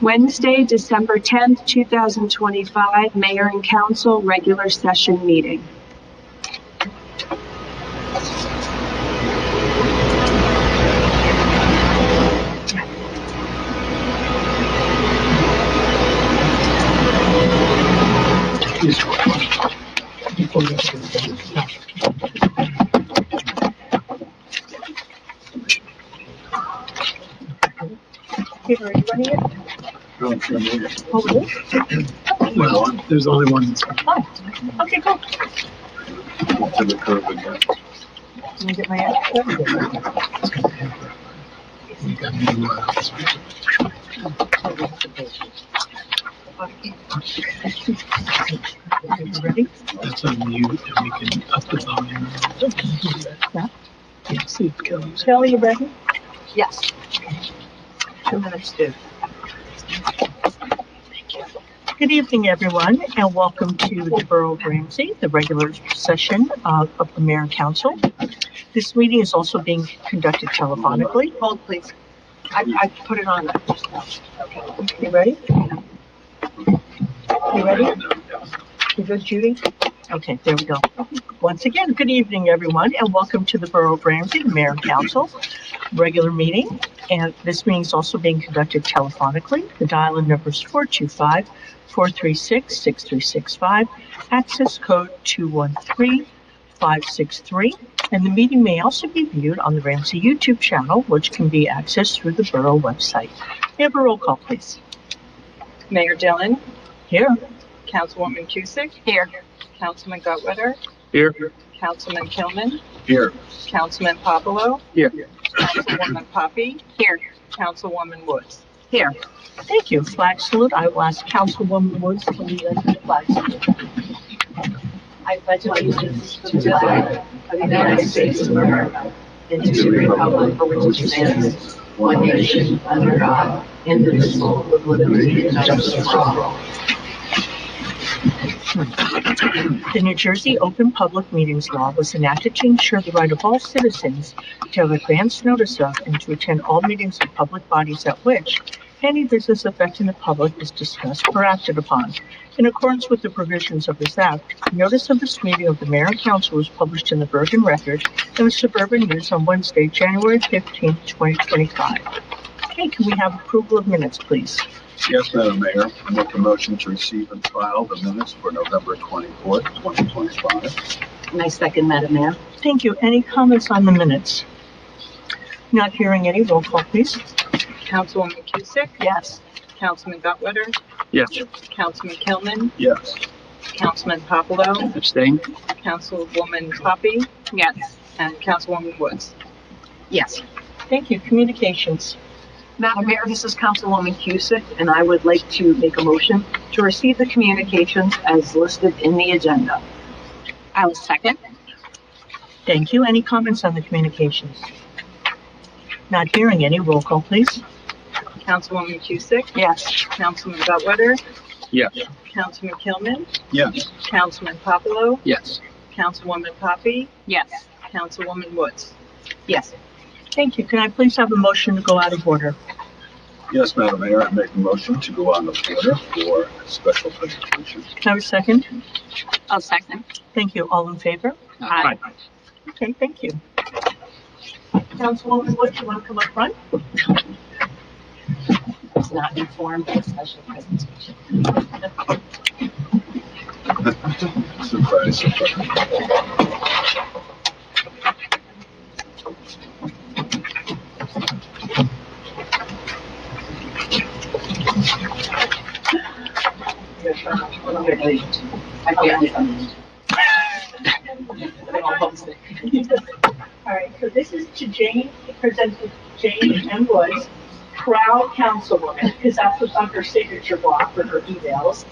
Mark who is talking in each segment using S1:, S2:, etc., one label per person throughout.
S1: Wednesday, December 10th, 2025, Mayor and Council regular session meeting. Peter, are you running it?
S2: No, it's not me.
S1: Oh, really?
S2: Well, there's only one.
S1: Oh, okay, cool.
S2: To the curb again.
S1: Let me get my answer.
S2: You got new,
S1: Ready?
S2: that's on mute, and we can up the volume.
S1: Yeah.
S2: Yeah, see if Kelly's.
S1: Kelly, you ready? Yes. 2 minutes, dude. Good evening, everyone, and welcome to the Borough of Ramsey, the regular session of the Mayor and Council. This meeting is also being conducted telephonically. Hold, please. I put it on. Okay. You ready? You ready? You good, Judy? Okay, there we go. Once again, good evening, everyone, and welcome to the Borough of Ramsey, the Mayor and Council regular meeting. And this meeting is also being conducted telephonically. The dial-in number is 425-436-6365, access code 213563. And the meeting may also be viewed on the Ramsey YouTube channel, which can be accessed through the Borough website. May I have a roll call, please?
S3: Mayor Dillon,
S1: Here.
S3: Councilwoman Cusick. Here. Councilman Gutwetter,
S2: Here.
S3: Councilman Kilman,
S2: Here.
S3: Councilman Popolo,
S2: Here.
S3: Councilwoman Poppy. Here. Councilwoman Woods.
S1: Here. Thank you. Flag salute. I will ask Councilwoman Woods to lead us in the flag salute. I pledge allegiance to the flag of the United States of America and to the republic for which it stands, one nation, under God, indivisible, with liberty and justice for all. The New Jersey Open Public Meetings Law was enacted to ensure the right of all citizens to have advance notice of and to attend all meetings of public bodies at which any business affecting the public is discussed or acted upon. In accordance with the provisions of this act, notice of this meeting of the Mayor and Council was published in the Bergen Record and the Suburban News on Wednesday, January 15, 2025. Okay, can we have approval of minutes, please?
S2: Yes, Madam Mayor, I make a motion to receive and file the minutes for November 24th, 2025.
S1: And I second, Madam Mayor. Thank you. Any comments on the minutes? Not hearing any. Roll call, please.
S3: Councilwoman Cusick,
S1: Yes.
S3: Councilman Gutwetter,
S2: Yes.
S3: Councilman Kilman,
S2: Yes.
S3: Councilman Popolo,
S2: Abstain?
S3: Councilwoman Poppy. Yes. And Councilwoman Woods.
S1: Yes. Thank you. Communications.
S4: Madam Mayor, this is Councilwoman Cusick, and I would like to make a motion to receive the communications as listed in the agenda.
S1: I will second. Thank you. Any comments on the communications? Not hearing any. Roll call, please.
S3: Councilwoman Cusick,
S1: Yes.
S3: Councilman Gutwetter,
S2: Yes.
S3: Councilman Kilman,
S2: Yes.
S3: Councilman Popolo,
S2: Yes.
S3: Councilwoman Poppy. Yes. Councilwoman Woods.
S1: Yes. Thank you. Can I please have a motion to go out of order?
S2: Yes, Madam Mayor, I make a motion to go on the order for special presentation.
S1: Can I have a second?
S3: I'll second.
S1: Thank you. All in favor?
S3: Aye.
S1: Okay, thank you. Councilwoman Woods, you want to come up front?
S4: It's not informed by special presentation.
S2: Surprise, surprise.
S1: All right, so this is to Jane, presented to Jane M. Woods, proud councilwoman, because that's what's on her signature block for her emails,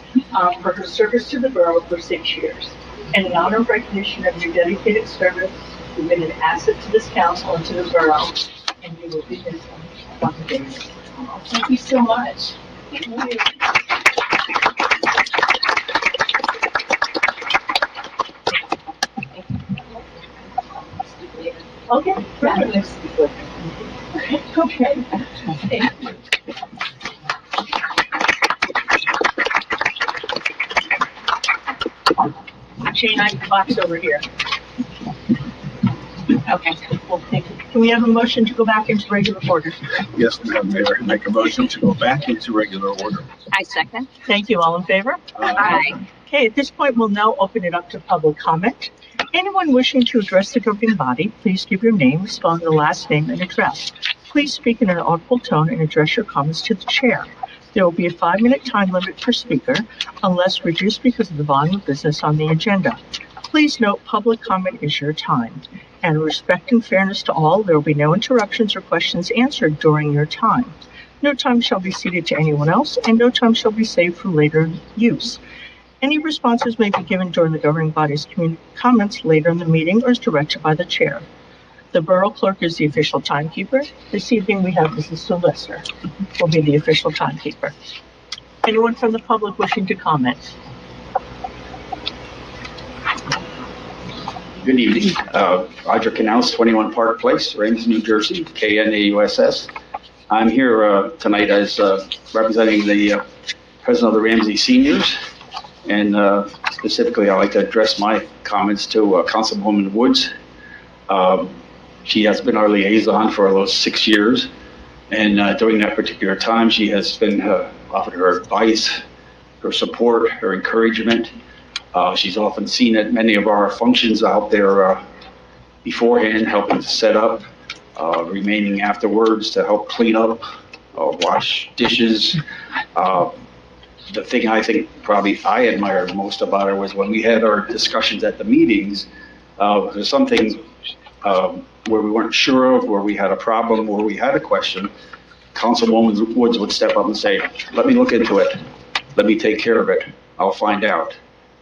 S1: for her service to the borough for 6 years. And in honor of recognition of your dedicated service, you've been an asset to this council and to the borough, and you will be missed on the days. Thank you so much. Okay. Okay. Shane, I have the box over here. Okay, well, thank you. Can we have a motion to go back into regular order?
S2: Yes, Madam Mayor, make a motion to go back into regular order.
S3: I second.
S1: Thank you. All in favor?
S3: Aye.
S1: Okay, at this point, we'll now open it up to public comment. Anyone wishing to address the governing body, please give your name, spelling the last name and address. Please speak in an audible tone and address your comments to the chair. There will be a 5-minute time limit per speaker, unless reduced because of the volume of business on the agenda. Please note public comment is your time. And respect and fairness to all, there will be no interruptions or questions answered during your time. No time shall be ceded to anyone else, and no time shall be saved for later use. Any responses may be given during the governing body's comments later in the meeting or as directed by the chair. The borough clerk is the official timekeeper. This evening we have Mrs. Sylvester, will be the official timekeeper. Anyone from the public wishing to comment?
S5: Good evening. Roger Canals, 21 Park Place, Ramsey, New Jersey, KNAUSS. I'm here tonight as representing the president of the Ramsey Seniors. And specifically, I'd like to address my comments to Councilwoman Woods. She has been our liaison for those 6 years. And during that particular time, she has been offered her advice, her support, her encouragement. She's often seen at many of our functions out there beforehand, helping to set up, remaining afterwards to help clean up, wash dishes. The thing I think probably I admired most about her was when we had our discussions at the meetings, there's some things where we weren't sure of, where we had a problem, where we had a question. Councilwoman Woods would step up and say, let me look into it. Let me take care of it. I'll find out.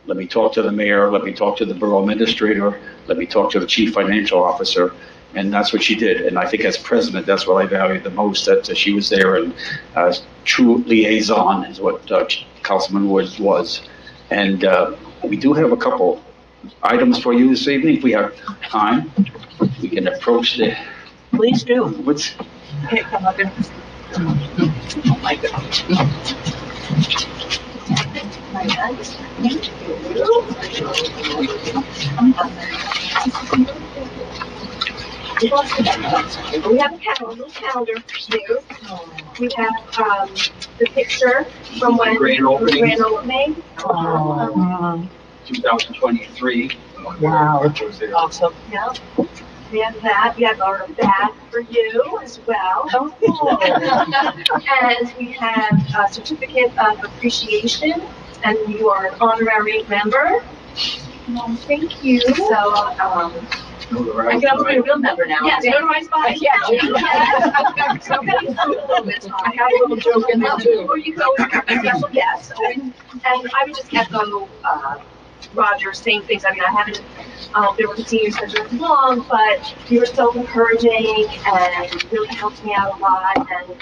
S5: Let me talk to the mayor. Let me talk to the borough administrator. Let me talk to the chief financial officer. And that's what she did. And I think as president, that's what I valued the most, that she was there, and true liaison is what Councilman Woods was. And we do have a couple items for you this evening. If we have time, we can approach the...
S1: Please do.
S5: What's...
S1: Okay, come up and... Oh my God.
S6: We have a little calendar for you. We have the picture from when
S7: Grand opening. 2023.
S1: Wow. Awesome.
S6: Yeah. We have that. We have our bag for you as well. And we have a certificate of appreciation, and you are an honorary member. Thank you. So, I can also be a real member now. Yes, notarized by. Yeah. So I'm going to do a little bit. I have a little joke in there too. Before you go, special guest. And I would just echo Roger saying things. I mean, I haven't been with the senior center long, but you were so encouraging and really helped me out a lot. And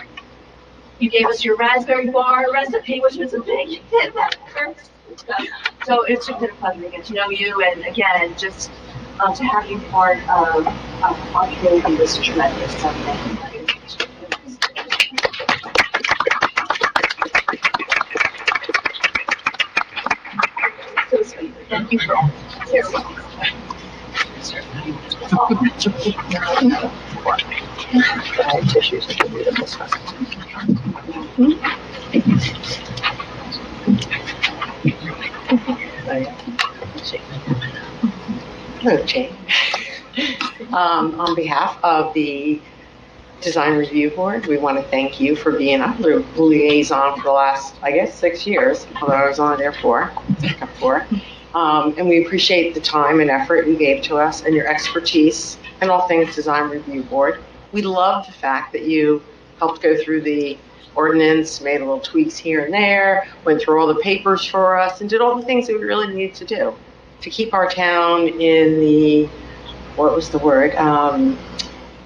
S6: you gave us your raspberry bar recipe, which was a big hit that first. So it's just been a pleasure to get to know you, and again, just to have you part of our community was tremendous. So thank you. So sweet. Thank you for all. You're welcome.
S8: Hello, Jane. On behalf of the Design Review Board, we want to thank you for being a liaison for the last, I guess, 6 years, although I was on there for. And we appreciate the time and effort you gave to us and your expertise in all things Design Review Board. We love the fact that you helped go through the ordinance, made little tweaks here and there, went through all the papers for us, and did all the things that we really needed to do to keep our town in the, what was the word?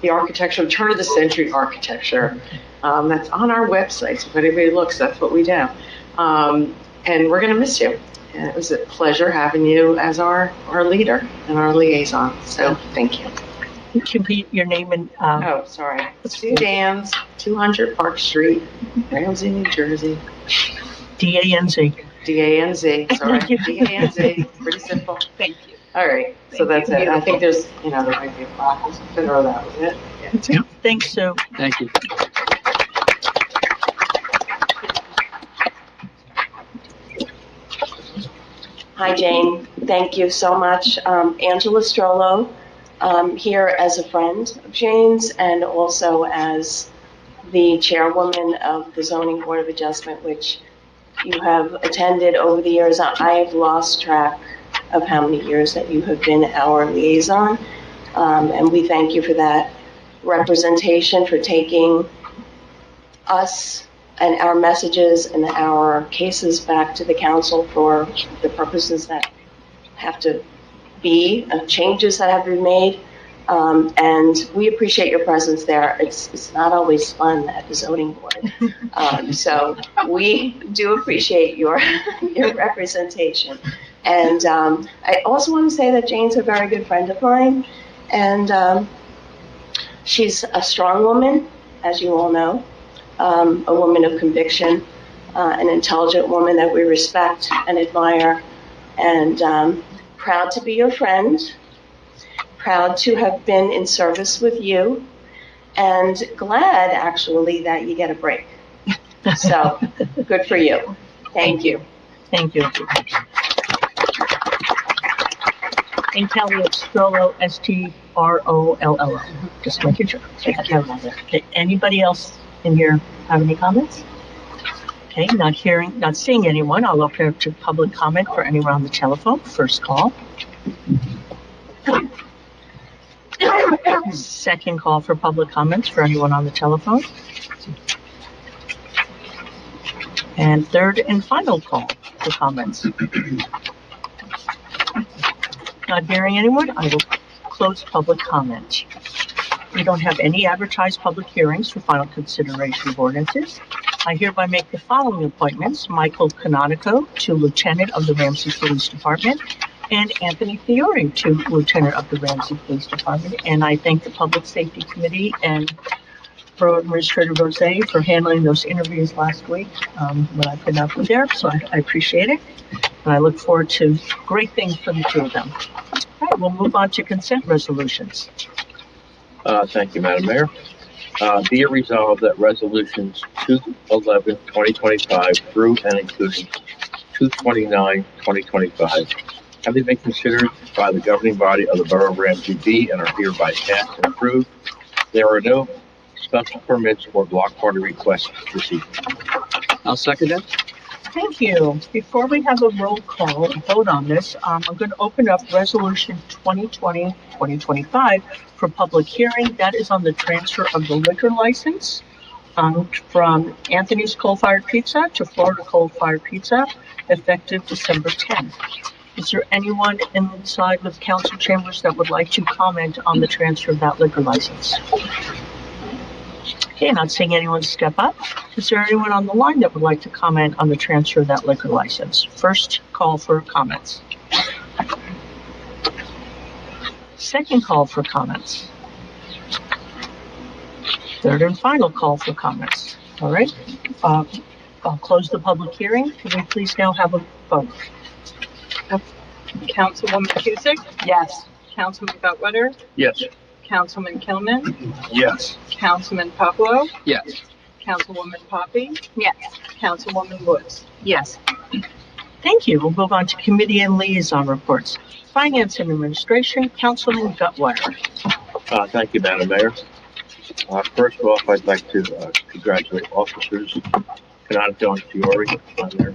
S8: The architecture, turn of the century architecture. That's on our website, so if anybody looks, that's what we do. And we're going to miss you. And it was a pleasure having you as our leader and our liaison. So thank you.
S1: Repeat your name and...
S8: Oh, sorry. Sue Danz, 200 Park Street, Ramsey, New Jersey.
S1: D-A-N-Z.
S8: D-A-N-Z, sorry, D-A-N-Z, pretty simple.
S3: Thank you.
S8: All right, so that's it. I think there's, there might be a plaque or something, or that was it. Yeah.
S1: Thanks, Sue.
S7: Thank you.
S9: Hi, Jane. Thank you so much. Angela Strollo, here as a friend of Jane's and also as the chairwoman of the Zoning Board of Adjustment, which you have attended over the years. I have lost track of how many years that you have been our liaison. And we thank you for that representation, for taking us and our messages and our cases back to the council for the purposes that have to be, changes that have been made. And we appreciate your presence there. It's not always fun at the zoning board. So we do appreciate your representation. And I also want to say that Jane's a very good friend of mine. And she's a strong woman, as you all know. A woman of conviction, an intelligent woman that we respect and admire, and proud to be your friend, proud to have been in service with you, and glad actually that you get a break. So good for you. Thank you.
S1: Thank you. And Kelly, it's Strollo, S-T-R-O-L-L-O. Just making sure. Okay, anybody else in here have any comments? Okay, not seeing anyone. I'll open up to public comment for anyone on the telephone. First call. Second call for public comments for anyone on the telephone. And third and final call for comments. Not hearing anyone, I will close public comment. We don't have any advertised public hearings for final consideration of ordinances. I hereby make the following appointments: Michael Canonico to Lieutenant of the Ramsey Police Department and Anthony Fiore to Lieutenant of the Ramsey Police Department. And I thank the Public Safety Committee and Borough Administrator Rose for handling those interviews last week when I put out there. So I appreciate it. And I look forward to great things for the two of them. All right, we'll move on to consent resolutions.
S10: Thank you, Madam Mayor. Be it resolved that resolutions 211, 2025 through and including 229, 2025 having been considered by the governing body of the Borough of Ramsey be and are hereby passed and approved. There are no special permits or block party requests this evening.
S7: I'll second that.
S1: Thank you. Before we have a roll call and vote on this, I'm going to open up Resolution 2020-2025 for public hearing. That is on the transfer of the liquor license from Anthony's Coal-Fired Pizza to Florida Coal-Fired Pizza, effective December 10th. Is there anyone inside the council chambers that would like to comment on the transfer of that liquor license? Okay, not seeing anyone step up. Is there anyone on the line that would like to comment on the transfer of that liquor license? First call for comments. Second call for comments. Third and final call for comments. All right, I'll close the public hearing. Can we please now have a vote?
S3: Councilwoman Cusick?
S1: Yes.
S3: Councilman Goodwin?
S10: Yes.
S3: Councilman Kilman?
S2: Yes.
S3: Councilman Papalo?
S7: Yes.
S3: Councilwoman Poppy?
S6: Yes.
S3: Councilwoman Woods?
S1: Yes. Thank you. We'll move on to committee and liaison reports. Finance and Administration, Councilman Goodwin.
S10: Thank you, Madam Mayor. First off, I'd like to congratulate officers Canonico and Fiore on their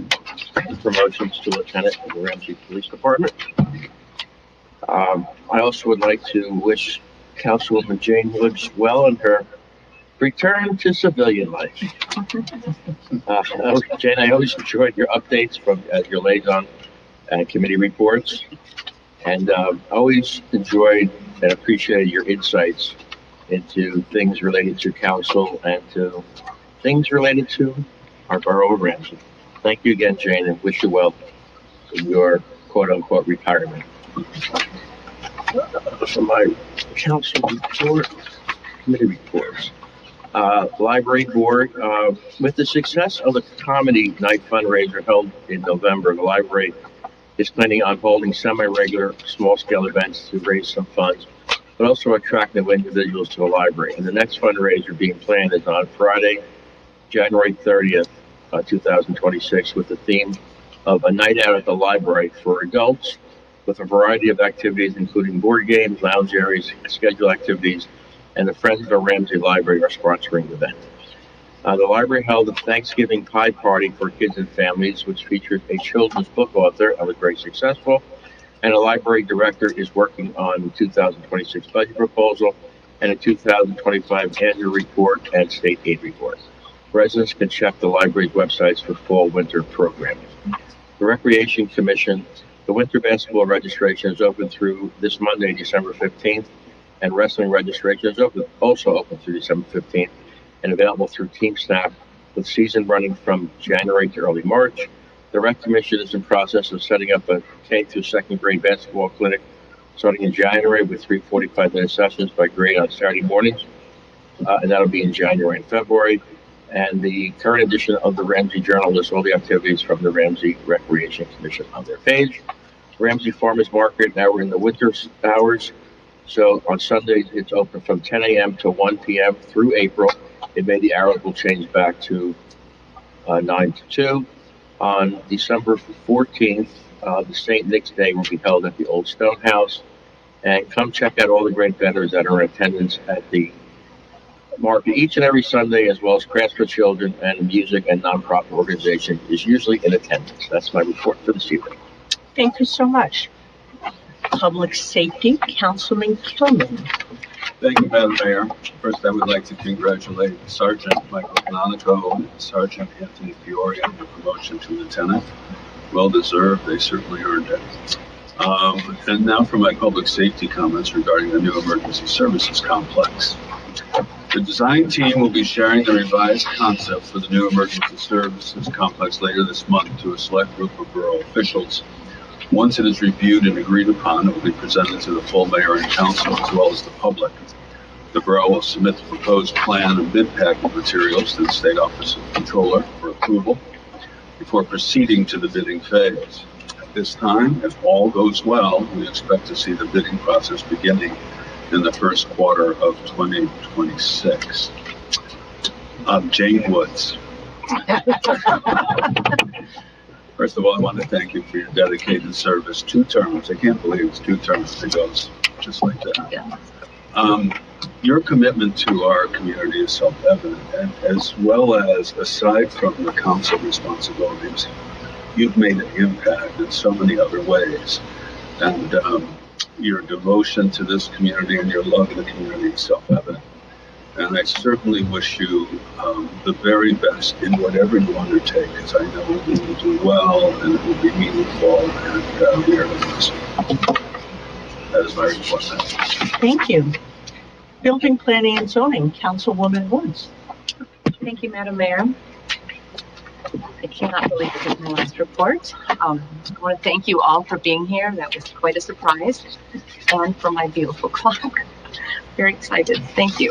S10: promotions to Lieutenant of the Ramsey Police Department. I also would like to wish Councilwoman Jane Woods well in her return to civilian life. Jane, I always enjoyed your updates from your liaison and committee reports, and always enjoyed and appreciated your insights into things related to council and to things related to our Borough of Ramsey. Thank you again, Jane, and wish you well in your quote-unquote retirement. For my council report, committee reports. Library Board, with the success of the comedy night fundraiser held in November, the library is planning on holding semi-regular small-scale events to raise some funds, but also attract new individuals to the library. And the next fundraiser being planned is on Friday, January 30th, 2026, with the theme of a night out at the library for adults, with a variety of activities, including board games, lounge areas, scheduled activities, and the Friends of the Ramsey Library are sponsoring the event. The library held a Thanksgiving pie party for kids and families, which featured a children's book author that was very successful, and a library director is working on the 2026 budget proposal and a 2025 annual report and state aid report. Residents can check the library's websites for fall/winter programming. The Recreation Commission, the winter basketball registration is open through this Monday, December 15th, and wrestling registration is also open through December 15th and available through Team Snap, with season running from January to early March. The Rec Commission is in process of setting up a K through second grade basketball clinic starting in January with 3 45-minute sessions by grade on Saturday mornings, and that'll be in January and February. And the current edition of the Ramsey Journal lists all the activities from the Ramsey Recreation Commission on their page. Ramsey Farmers Market, now we're in the winter hours. So on Sundays, it's open from 10 a.m. to 1 p.m. through April. It may the hours will change back to 9 to 2. On December 14th, the St. Nick's Day will be held at the Old Stone House. And come check out all the great vendors that are in attendance at the market each and every Sunday, as well as Crafts for Children and music and nonprofit organization is usually in attendance. That's my report for this evening.
S1: Thank you so much. Public Safety, Councilman Kilman.
S2: Thank you, Madam Mayor. First, I would like to congratulate Sergeant Michael Canonico and Sergeant Anthony Fiore on their promotion to lieutenant. Well deserved. They certainly earned it. And now for my public safety comments regarding the new emergency services complex. The design team will be sharing the revised concept for the new emergency services complex later this month to a select group of borough officials. Once it is reviewed and agreed upon, it will be presented to the full mayor and council as well as the public. The borough will submit the proposed plan and bid packet materials to the State Office of Controller for approval before proceeding to the bidding phase. At this time, if all goes well, we expect to see the bidding process beginning in the first quarter of 2026. Jane Woods. First of all, I want to thank you for your dedicated service. 2 terms. I can't believe it's 2 terms. It goes just like that. Your commitment to our community is self-evident, and as well as, aside from the council responsibilities, you've made an impact in so many other ways. And your devotion to this community and your love of the community is self-evident. And I certainly wish you the very best in whatever you undertake, because I know you will do well and it will be meaningful, and we are going to miss you. That is my report.
S1: Thank you. Building, Planning, and Zoning, Councilwoman Woods.
S3: Thank you, Madam Mayor. I cannot believe this is my last report. I want to thank you all for being here. That was quite a surprise. And for my beautiful clock. Very excited. Thank you.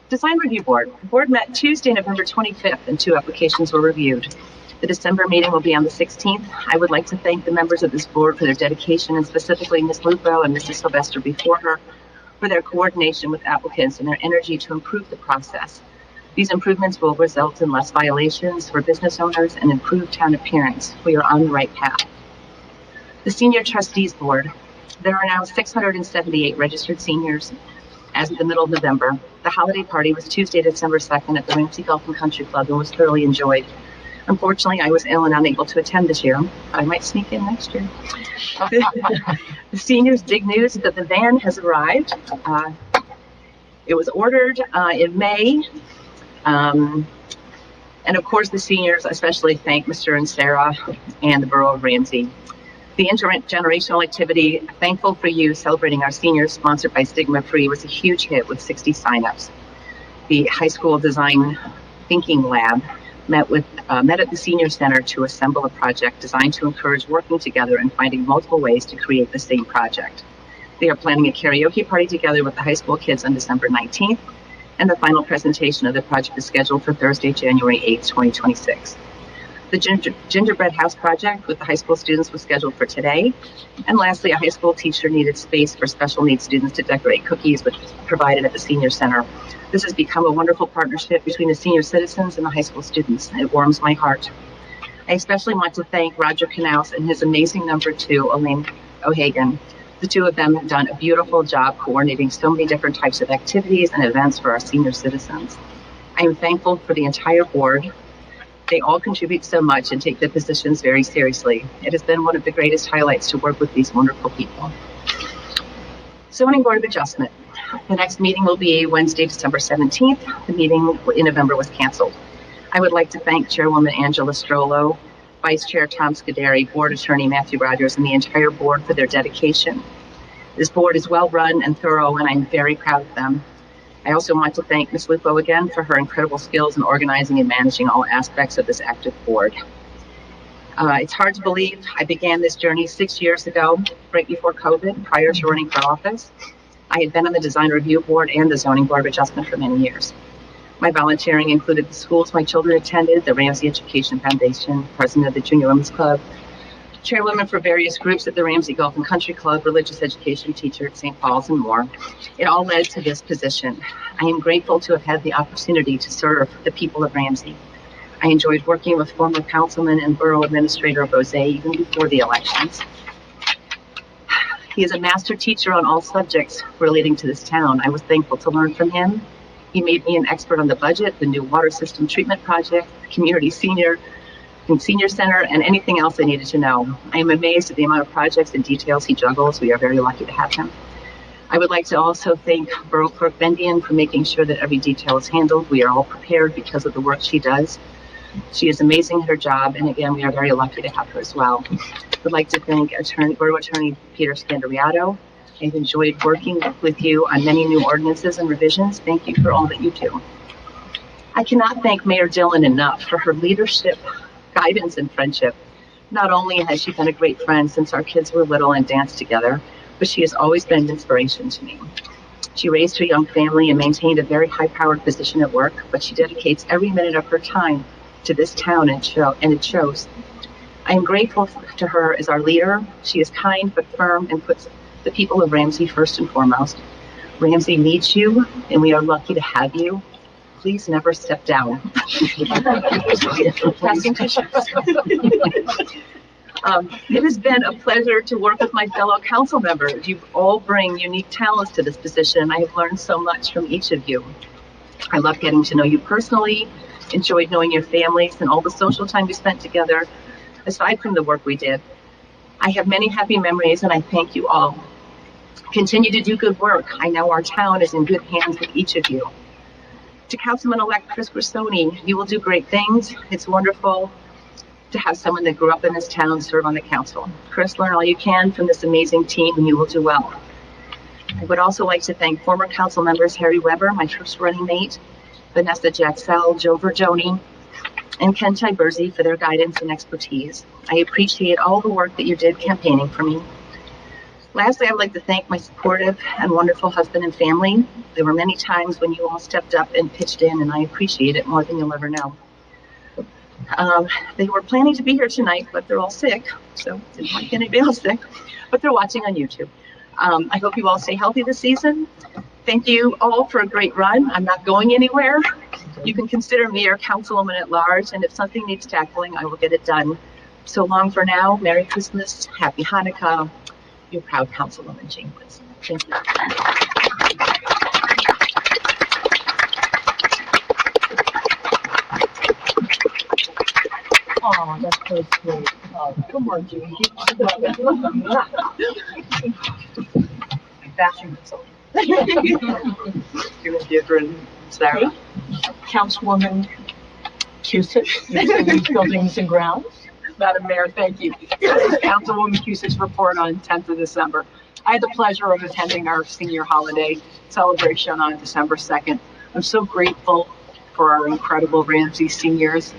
S3: Design Review Board. The board met Tuesday, November 25th, and 2 applications were reviewed. The December meeting will be on the 16th. I would like to thank the members of this board for their dedication, and specifically Ms. Lupo and Mrs. Sylvester before her, for their coordination with applicants and their energy to improve the process. These improvements will result in less violations for business owners and improved town appearance. We are on the right path. The Senior Trustees Board. There are now 678 registered seniors as of the middle of November. The holiday party was Tuesday, December 2nd at the Ramsey Golf and Country Club and was thoroughly enjoyed. Unfortunately, I was ill and unable to attend this year. I might sneak in next year. The seniors' big news is that the van has arrived. It was ordered in May. And of course, the seniors especially thank Mr. and Sarah and the Borough of Ramsey. The intergenerational activity, Thankful for You, celebrating our seniors, sponsored by Stigma Free, was a huge hit with 60 signups. The high school design thinking lab met at the senior center to assemble a project designed to encourage working together and finding multiple ways to create the same project. They are planning a karaoke party together with the high school kids on December 19th. and the final presentation of the project is scheduled for Thursday, January 8th, 2026. The gingerbread house project with the high school students was scheduled for today. And lastly, a high school teacher needed space for special needs students to decorate cookies, which was provided at the senior center. This has become a wonderful partnership between the senior citizens and the high school students. It warms my heart. I especially want to thank Roger Knaus and his amazing number 2, Elaine O'Hagan. The two of them have done a beautiful job coordinating so many different types of activities and events for our senior citizens. I am thankful for the entire board. They all contribute so much and take their positions very seriously. It has been one of the greatest highlights to work with these wonderful people. Zoning Board of Adjustment. The next meeting will be Wednesday, December 17th. The meeting in November was canceled. I would like to thank Chairwoman Angela Strollo, Vice Chair Tom Scuderi, Board Attorney Matthew Rogers, and the entire board for their dedication. This board is well run and thorough, and I'm very proud of them. I also want to thank Ms. Lupo again for her incredible skills in organizing and managing all aspects of this active board. It's hard to believe I began this journey 6 years ago, right before COVID, prior to running for office. I had been on the Design Review Board and the Zoning Board of Adjustment for many years. My volunteering included the schools my children attended, the Ramsey Education Foundation, president of the Junior Women's Club, chairwoman for various groups at the Ramsey Golf and Country Club, religious education teacher at St. Paul's, and more. It all led to this position. I am grateful to have had the opportunity to serve the people of Ramsey. I enjoyed working with former councilman and borough administrator Rose even before the elections. He is a master teacher on all subjects relating to this town. I was thankful to learn from him. He made me an expert on the budget, the new water system treatment project, the community senior center, and anything else I needed to know. I am amazed at the amount of projects and details he juggles. We are very lucky to have him. I would like to also thank Borough Clerk Bendian for making sure that every detail is handled. We are all prepared because of the work she does. She is amazing at her job, and again, we are very lucky to have her as well. I would like to thank Borough Attorney Peter Scandariato. I've enjoyed working with you on many new ordinances and revisions. Thank you for all that you do. I cannot thank Mayor Dillon enough for her leadership, guidance, and friendship. Not only has she been a great friend since our kids were little and danced together, but she has always been an inspiration to me. She raised her young family and maintained a very high-powered position at work, but she dedicates every minute of her time to this town, and it shows. I am grateful to her as our leader. She is kind but firm and puts the people of Ramsey first and foremost. Ramsey needs you, and we are lucky to have you. Please never step down. It has been a pleasure to work with my fellow council members. You all bring unique talents to this position. I have learned so much from each of you. I love getting to know you personally, enjoyed knowing your families and all the social time we spent together, aside from the work we did. I have many happy memories, and I thank you all. Continue to do good work. I know our town is in good hands with each of you. To Councilman-elect Chris Grissoni, you will do great things. It's wonderful to have someone that grew up in this town serve on the council. Chris, learn all you can from this amazing team, and you will do well. I would also like to thank former council members Harry Weber, my first running mate, Vanessa Jaxell, Joe Verjoni, and Ken Tiberzi for their guidance and expertise. I appreciate all the work that you did campaigning for me. Lastly, I would like to thank my supportive and wonderful husband and family. There were many times when you all stepped up and pitched in, and I appreciate it more than you'll ever know. They were planning to be here tonight, but they're all sick, so didn't want to get anybody else sick, but they're watching on YouTube. I hope you all stay healthy this season. Thank you all for a great run. I'm not going anywhere. You can consider me your councilwoman at large, and if something needs tackling, I will get it done. So long for now. Merry Christmas, Happy Hanukkah. Your proud councilwoman, Jane Woods. Thank you.
S1: Oh, that's so sweet. Oh, come on, Judy. Bashing myself.
S4: You're different, Sarah.
S1: Councilwoman Cusick, Buildings and Grounds.
S4: Madam Mayor, thank you. Councilwoman Cusick's report on 10th of December. I had the pleasure of attending our senior holiday celebration on December 2nd. I'm so grateful for our incredible Ramsey seniors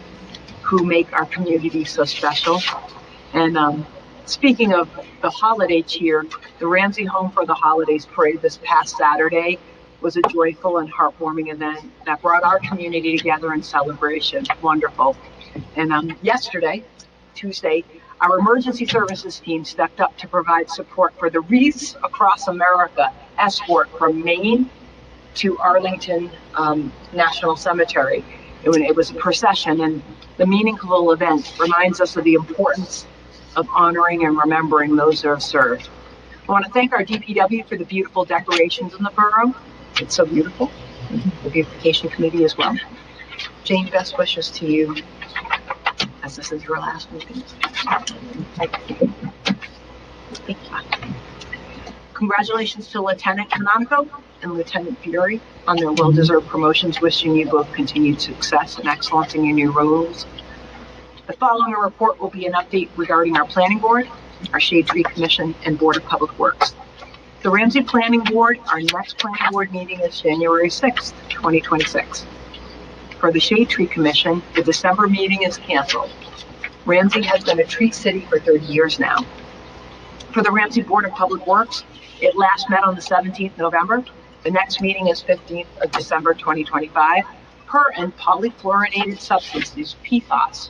S4: who make our community so special. And speaking of the holiday cheer, the Ramsey Home for the Holidays parade this past Saturday was a joyful and heartwarming event that brought our community together in celebration. Wonderful. And yesterday, Tuesday, our emergency services team stepped up to provide support for the Wreaths Across America escort from Maine to Arlington National Cemetery. It was a procession, and the meaningful event reminds us of the importance of honoring and remembering those who have served. I want to thank our DPW for the beautiful decorations in the borough. It's so beautiful. The beautification committee as well. Jane, best wishes to you, as this is your last meeting. Congratulations to Lieutenant Canonico and Lieutenant Fiore on their well-deserved promotions. Wishing you both continued success and excellence in your new roles. The following report will be an update regarding our planning board, our Shade Tree Commission, and Board of Public Works. The Ramsey Planning Board, our next planning board meeting is January 6th, 2026. For the Shade Tree Commission, the December meeting is canceled. Ramsey has been a tree city for 30 years now. For the Ramsey Board of Public Works, it last met on the 17th November. The next meeting is 15th of December 2025. Per and polyfluorinated substances, PFAS,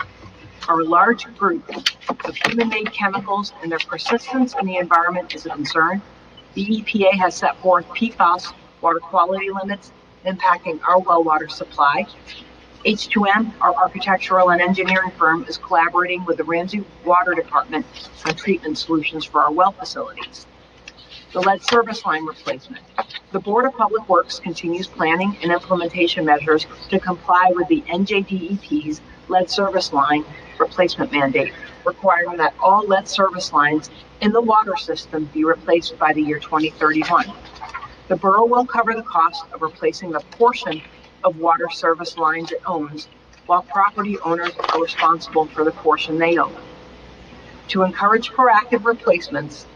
S4: are a large group of human-made chemicals, and their persistence in the environment is a concern. The EPA has set forth PFAS water quality limits impacting our well water supply. H2M, our architectural and engineering firm, is collaborating with the Ramsey Water Department on treatment solutions for our well facilities. The lead service line replacement. The Board of Public Works continues planning and implementation measures to comply with the NJDEP's lead service line replacement mandate, requiring that all lead service lines in the water system be replaced by the year 2031. The borough will cover the cost of replacing the portion of water service lines it owns, while property owners are responsible for the portion they own. To encourage proactive replacements,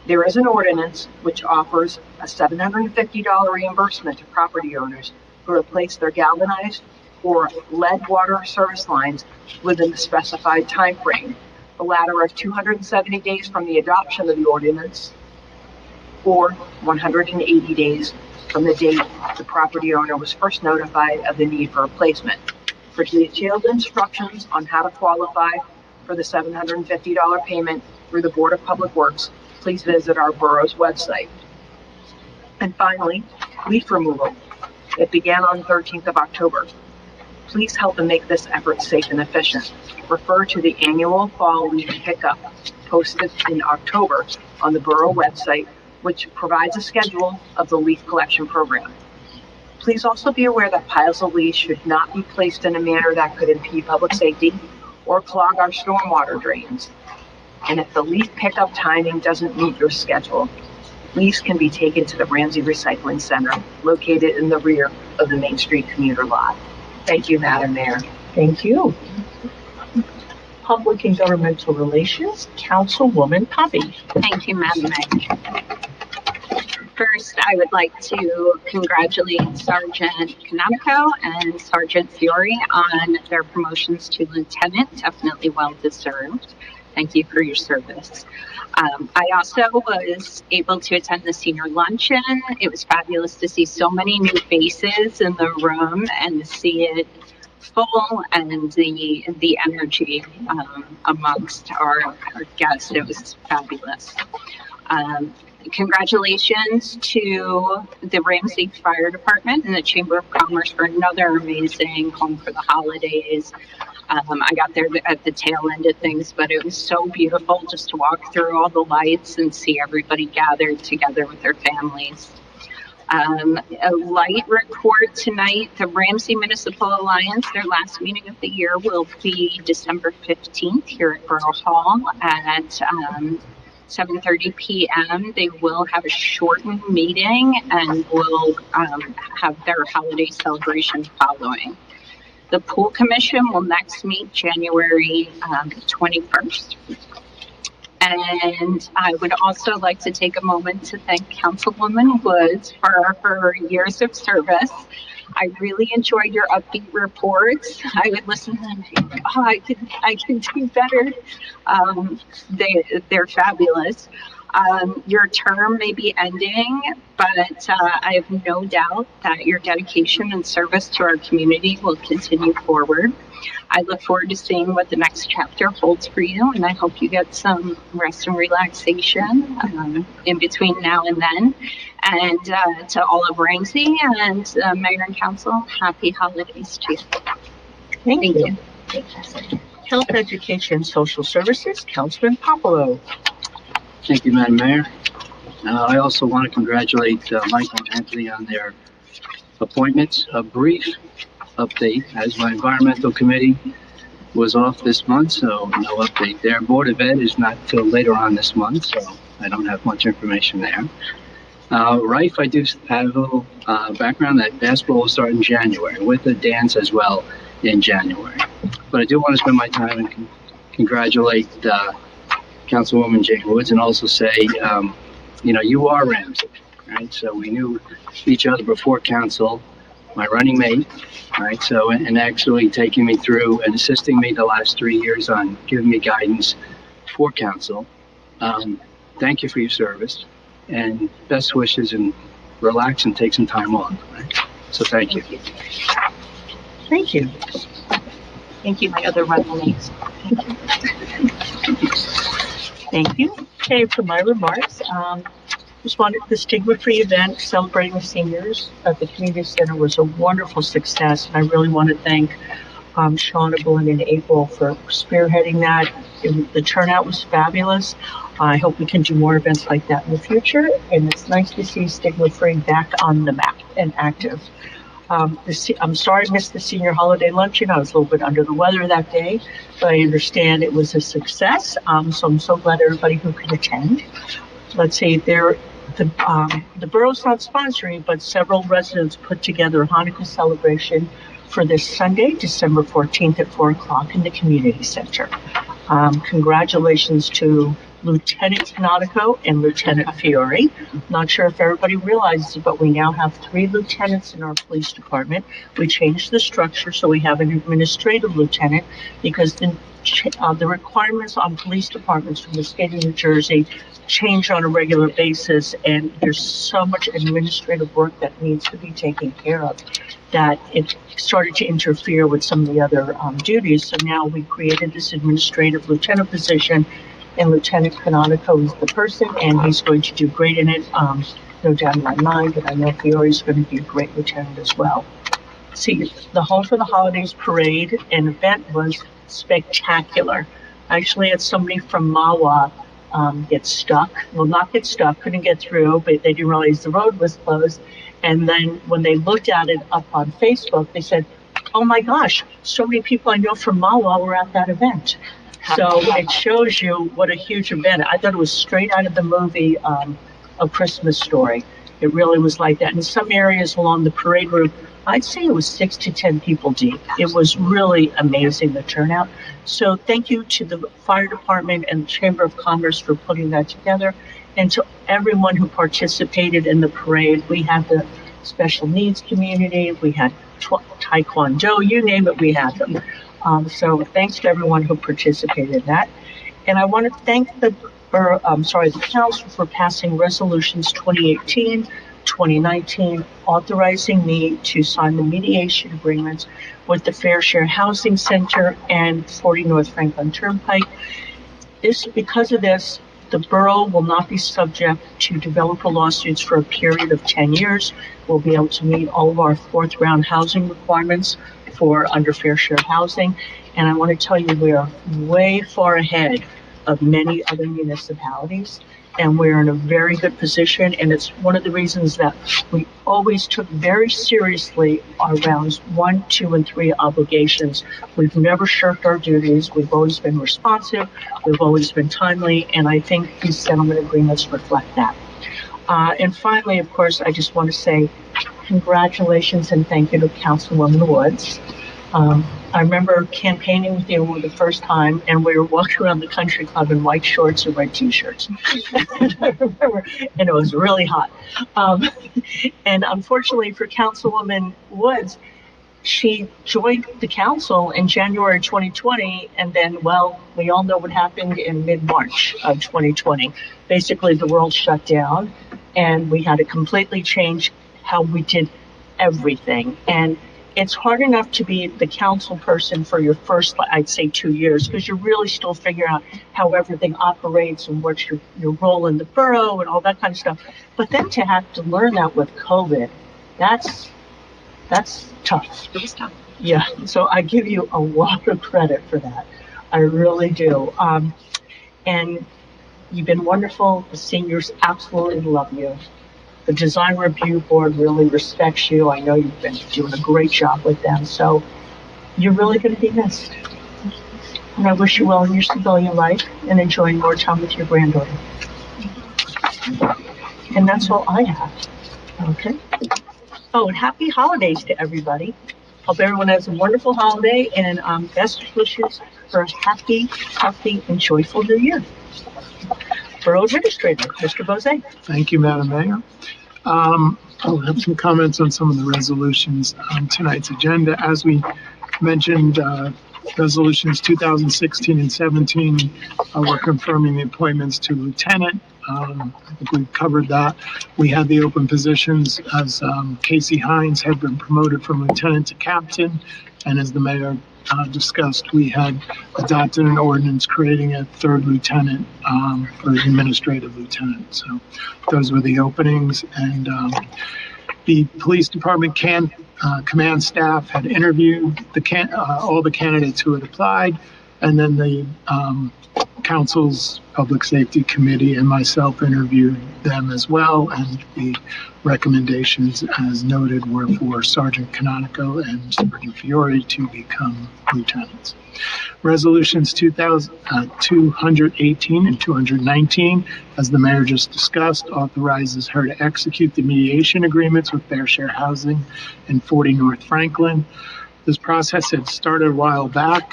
S4: there is an ordinance which offers a $750 reimbursement to property owners who replace their galvanized or lead water service lines within the specified time frame, the latter of 270 days from the adoption of the ordinance, or 180 days from the date the property owner was first notified of the need for replacement. For detailed instructions on how to qualify for the $750 payment through the Board of Public Works, please visit our borough's website. And finally, leaf removal. It began on the 13th of October. Please help and make this effort safe and efficient. Refer to the annual fall leaf pickup posted in October on the borough website, which provides a schedule of the leaf collection program. Please also be aware that piles of leaves should not be placed in a manner that could impede public safety or clog our stormwater drains. And if the leaf pickup timing doesn't meet your schedule, leaves can be taken to the Ramsey Recycling Center, located in the rear of the Main Street commuter lot. Thank you, Madam Mayor.
S1: Thank you. Public and Governmental Relations, Councilwoman Poppy.
S3: Thank you, Madam Mayor. First, I would like to congratulate Sergeant Canonico and Sergeant Fiore on their promotions to lieutenant. Definitely well deserved. Thank you for your service. I also was able to attend the senior luncheon. It was fabulous to see so many new faces in the room and to see it full, and the energy amongst our guests. It was fabulous. Congratulations to the Ramsey Fire Department and the Chamber of Commerce for another amazing Home for the Holidays. I got there at the tail end of things, but it was so beautiful just to walk through all the lights and see everybody gathered together with their families. A light report tonight, the Ramsey Municipal Alliance, their last meeting of the year will be December 15th here at Borough Hall at 7:30 p.m. They will have a shortened meeting and will have their holiday celebration following. The Pool Commission will next meet January 21st. And I would also like to take a moment to thank Councilwoman Woods for her years of service. I really enjoyed your upbeat reports. I would listen to them and think, oh, I could do better. They're fabulous. Your term may be ending, but I have no doubt that your dedication and service to our community will continue forward. I look forward to seeing what the next chapter holds for you, and I hope you get some rest and relaxation in between now and then. And to all of Ramsey and Mayor and Council, happy holidays to you.
S1: Thank you. Health, Education, Social Services, Councilman Popolo.
S7: Thank you, Madam Mayor. I also want to congratulate Michael and Anthony on their appointments. A brief update, as my environmental committee was off this month, so no update there. Board of Ed is not till later on this month, so I don't have much information there. Rife, I do have a little background that basketball will start in January with a dance as well in January. But I do want to spend my time and congratulate Councilwoman Jane Woods and also say, you are Ramsey, right? So we knew each other before council, my running mate, right? So, and actually taking me through and assisting me the last 3 years on giving me guidance for council. Thank you for your service and best wishes, and relax and take some time off, right? So thank you.
S1: Thank you.
S3: Thank you, my other runners.
S1: Thank you. Okay, for my remarks, just wanted the stigma-free event celebrating the seniors at the community center was a wonderful success, and I really want to thank Sean and April for spearheading that. The turnout was fabulous. I hope we can do more events like that in the future, and it's nice to see stigma-free back on the map and active. I'm sorry I missed the senior holiday luncheon. I was a little bit under the weather that day, but I understand it was a success. So I'm so glad everybody who could attend. Let's see, the borough's not sponsoring, but several residents put together a Hanukkah celebration for this Sunday, December 14th at 4 o'clock in the community center. Congratulations to Lieutenant Nautico and Lieutenant Fiore. Not sure if everybody realizes it, but we now have 3 lieutenants in our police department. We changed the structure, so we have an administrative lieutenant because the requirements on police departments from the state of New Jersey change on a regular basis, and there's so much administrative work that needs to be taken care of that it started to interfere with some of the other duties. So now we created this administrative lieutenant position, and Lieutenant Canonico is the person, and he's going to do great in it. No doubt in my mind, but I know Fiore is going to be a great lieutenant as well. See, the Home for the Holidays parade and event was spectacular. I actually had somebody from Mawa get stuck. Well, not get stuck, couldn't get through, but they didn't realize the road was closed. And then when they looked at it up on Facebook, they said, oh my gosh, so many people I know from Mawa were at that event. So it shows you what a huge event. I thought it was straight out of the movie, A Christmas Story. It really was like that. In some areas along the parade route, I'd say it was 6 to 10 people deep. It was really amazing, the turnout. So thank you to the fire department and Chamber of Commerce for putting that together, and to everyone who participated in the parade. We had the special needs community, we had Taekwondo, you name it, we had them. So thanks to everyone who participated in that. And I want to thank the council for passing resolutions 2018, 2019, authorizing me to sign the mediation agreements with the Fair Share Housing Center and 40 North Franklin Turnpike. Because of this, the borough will not be subject to developer lawsuits for a period of 10 years. We'll be able to meet all of our 4th round housing requirements for under Fair Share Housing. And I want to tell you, we are way far ahead of many other municipalities, and we're in a very good position. And it's one of the reasons that we always took very seriously our rounds 1, 2, and 3 obligations. We've never shirked our duties. We've always been responsive. We've always been timely. And I think these settlement agreements reflect that. And finally, of course, I just want to say congratulations and thank you to Councilwoman Woods. I remember campaigning with you for the first time, and we were walking around the country club in white shorts and red t-shirts. And I remember, and it was really hot. And unfortunately for Councilwoman Woods, she joined the council in January 2020, and then, well, we all know what happened in mid-March of 2020. Basically, the world shut down, and we had to completely change how we did everything. And it's hard enough to be the council person for your first, I'd say, 2 years, because you're really still figuring out how everything operates and what's your role in the borough and all that kind of stuff. But then to have to learn that with COVID, that's tough.
S3: It was tough.
S1: Yeah, so I give you a lot of credit for that. I really do. And you've been wonderful. The seniors absolutely love you. The design review board really respects you. I know you've been doing a great job with them. So you're really going to be missed. And I wish you well in your civilian life and enjoying more time with your granddaughter. And that's all I have. Okay. Oh, and happy holidays to everybody. Hope everyone has a wonderful holiday, and best wishes for a happy, healthy, and joyful new year. Borough Administrator, Mr. Bozay.
S11: Thank you, Madam Mayor. I'll have some comments on some of the resolutions on tonight's agenda. As we mentioned, resolutions 2016 and 17, we're confirming the appointments to lieutenant. I think we've covered that. We had the open positions as Casey Hines had been promoted from lieutenant to captain. And as the mayor discussed, we had adopted an ordinance creating a third lieutenant for the administrative lieutenant. So those were the openings. And the police department command staff had interviewed all the candidates who had applied. And then the council's public safety committee and myself interviewed them as well, and the recommendations, as noted, were for Sergeant Canonico and Sergeant Fiore to become lieutenants. Resolutions 218 and 219, as the mayor just discussed, authorizes her to execute the mediation agreements with Fair Share Housing and 40 North Franklin. This process had started a while back.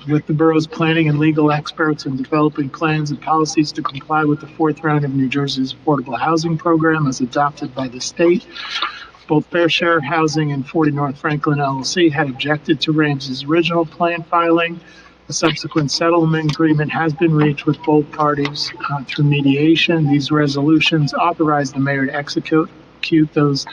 S11: With the borough's planning and legal experts in developing plans and policies to comply with the fourth round of New Jersey's affordable housing program as adopted by the state. Both Fair Share Housing and 40 North Franklin LLC had objected to Ramsey's original plan filing. A subsequent settlement agreement has been reached with both parties through mediation. These resolutions authorize the mayor to execute those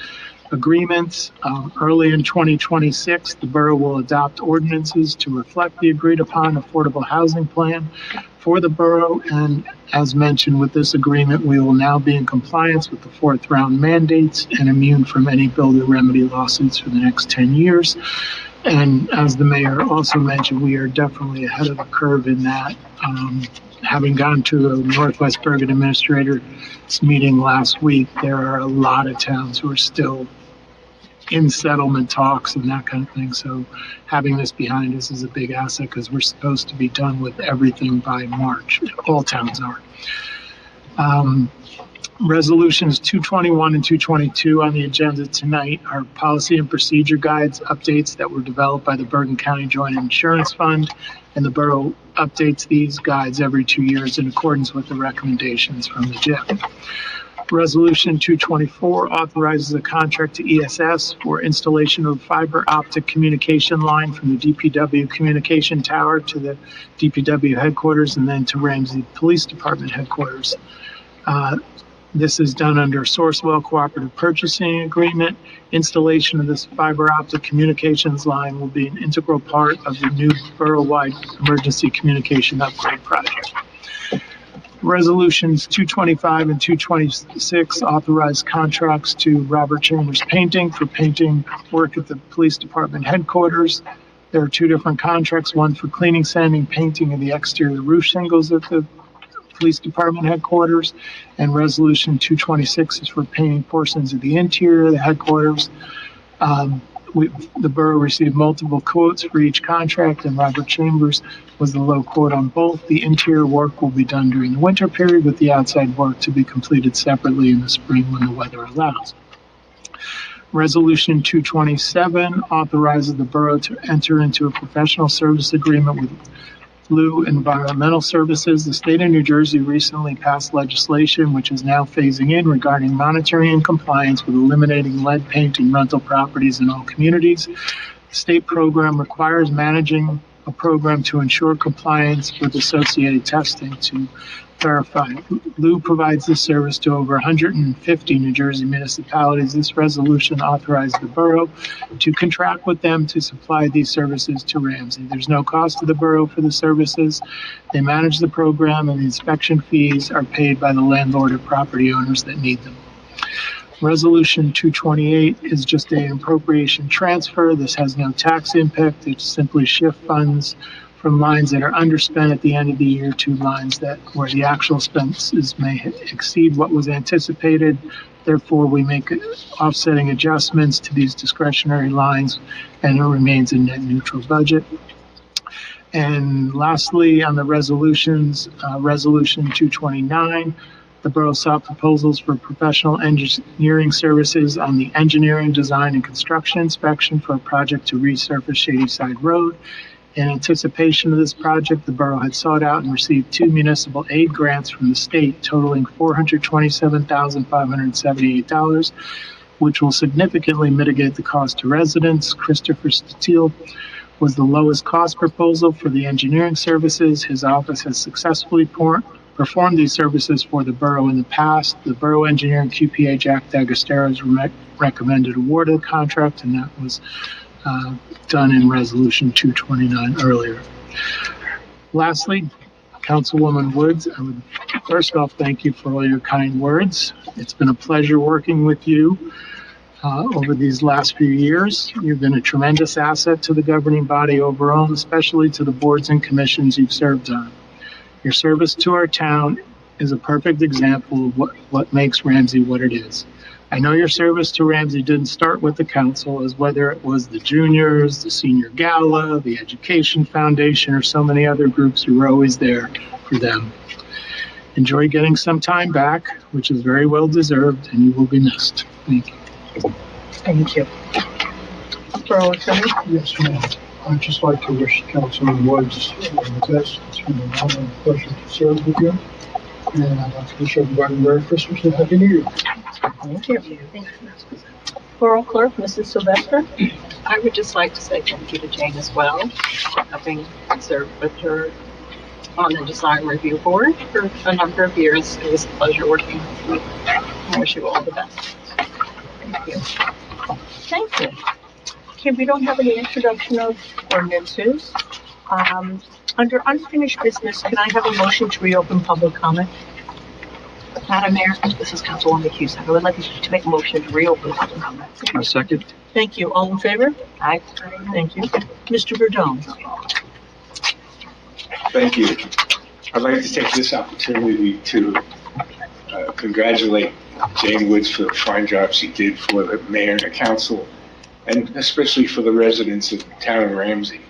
S11: agreements. Early in 2026, the borough will adopt ordinances to reflect the agreed upon affordable housing plan for the borough. And as mentioned with this agreement, we will now be in compliance with the fourth round mandates and immune from any builder remedy lawsuits for the next 10 years. And as the mayor also mentioned, we are definitely ahead of the curve in that. Having gone to a Northwest Bergen administrator's meeting last week, there are a lot of towns who are still in settlement talks and that kind of thing. So having this behind us is a big asset because we're supposed to be done with everything by March. All towns are. Resolutions 221 and 222 on the agenda tonight are policy and procedure guides updates that were developed by the Bergen County Joint Insurance Fund, and the borough updates these guides every 2 years in accordance with the recommendations from the JIF. Resolution 224 authorizes a contract to ESS for installation of a fiber optic communication line from the DPW communication tower to the DPW headquarters and then to Ramsey Police Department headquarters. This is done under a Sourcewell Cooperative Purchasing Agreement. Installation of this fiber optic communications line will be an integral part of the new borough-wide emergency communication upgrade project. Resolutions 225 and 226 authorize contracts to Robert Chambers Painting for painting work at the police department headquarters. There are two different contracts, one for cleaning, sanding, painting of the exterior roof shingles at the police department headquarters, and resolution 226 is for painting portions of the interior of the headquarters. The borough received multiple quotes for each contract, and Robert Chambers was the low quote on both. The interior work will be done during the winter period, with the outside work to be completed separately in the spring when the weather allows. Resolution 227 authorizes the borough to enter into a professional service agreement with Blue Environmental Services. The state of New Jersey recently passed legislation which is now phasing in regarding monitoring and compliance with eliminating lead paint in rental properties in all communities. The state program requires managing a program to ensure compliance with associated testing to verify. Blue provides this service to over 150 New Jersey municipalities. This resolution authorized the borough to contract with them to supply these services to Ramsey. There's no cost to the borough for the services. They manage the program, and the inspection fees are paid by the landlord or property owners that need them. Resolution 228 is just an appropriation transfer. This has no tax impact. It simply shifts funds from lines that are underspent at the end of the year to lines that where the actual expenses may exceed what was anticipated. Therefore, we make offsetting adjustments to these discretionary lines, and it remains a net neutral budget. And lastly, on the resolutions, Resolution 229, the borough sought proposals for professional engineering services on the engineering, design, and construction inspection for a project to resurface Shady Side Road. In anticipation of this project, the borough had sought out and received 2 municipal aid grants from the state totaling $427,578, which will significantly mitigate the cost to residents. Christopher Steele was the lowest cost proposal for the engineering services. His office has successfully performed these services for the borough in the past. The borough engineer and QPA Jack D'Agostino's recommended award of the contract, and that was done in Resolution 229 earlier. Lastly, Councilwoman Woods, I would first off thank you for all your kind words. It's been a pleasure working with you over these last few years. You've been a tremendous asset to the governing body overall, especially to the boards and commissions you've served on. Your service to our town is a perfect example of what makes Ramsey what it is. I know your service to Ramsey didn't start with the council, as whether it was the juniors, the senior gala, the education foundation, or so many other groups who were always there for them. Enjoy getting some time back, which is very well deserved, and you will be missed. Thank you.
S1: Thank you. Borough Attorney?
S12: Yes, ma'am. I'd just like to wish Councilman Woods the best. It's been an honor and pleasure to serve with you. And I'd like to wish everybody Merry Christmas and Happy New Year.
S1: Thank you. Borough Clerk, Mrs. Sylvester?
S4: I would just like to say thank you to Jane as well, having served with her on the design review board for a number of years. It was a pleasure working with you. I wish you all the best. Thank you.
S1: Thank you. Okay, we don't have any introduction of ordinances. Under unfinished business, can I have a motion to reopen public comment?
S3: Madam Mayor, this is Councilwoman Cusack. I would like to make a motion to reopen public comment.
S7: A second.
S1: Thank you. All in favor?
S3: Aye.
S1: Thank you. Mr. Verdone?
S13: Thank you. I'd like to take this opportunity to congratulate Jane Woods for the fine job she did for the mayor and the council, and especially for the residents of the town of Ramsey.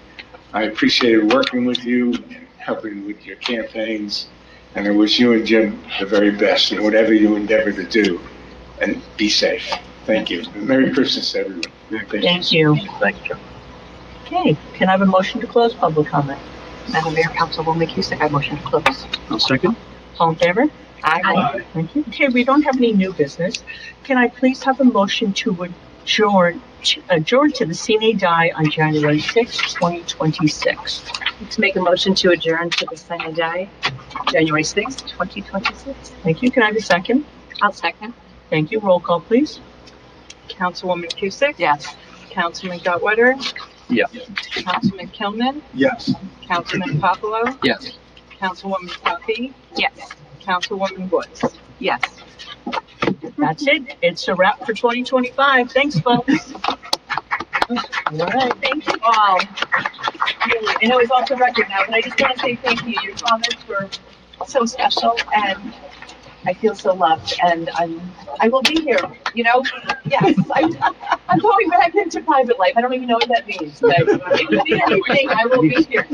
S13: I appreciated working with you and helping with your campaigns, and I wish you and Jim the very best in whatever you endeavor to do, and be safe. Thank you. Merry Christmas, everyone.
S1: Thank you.
S10: Thank you.
S1: Okay, can I have a motion to close public comment?
S3: Madam Mayor, Councilwoman Cusack, I motion to close.
S7: A second.
S1: All in favor?
S3: Aye.
S1: Thank you. Okay, we don't have any new business. Can I please have a motion to adjourn to the Sine Die on January 6, 2026?
S3: To make a motion to adjourn to the Sine Die, January 6th, 2026.
S1: Thank you. Can I have a second?
S3: I'll second.
S1: Thank you. Roll call, please.
S4: Councilwoman Cusack?
S3: Yes.
S4: Councilman Gottwetter?
S10: Yes.
S4: Councilman Kilman?
S12: Yes.
S4: Councilman Popolo?
S7: Yes.
S4: Councilwoman Coffey?
S3: Yes.
S4: Councilwoman Woods?
S3: Yes.
S1: That's it. It's a wrap for 2025. Thanks, folks. All right.
S4: Thank you all. Really, I know it's off the record now, but I just want to say thank you. Your comments were so special, and I feel so loved, and I will be here, you know? Yes, I'm going back into private life. I don't even know what that means, but if you need anything, I will be here.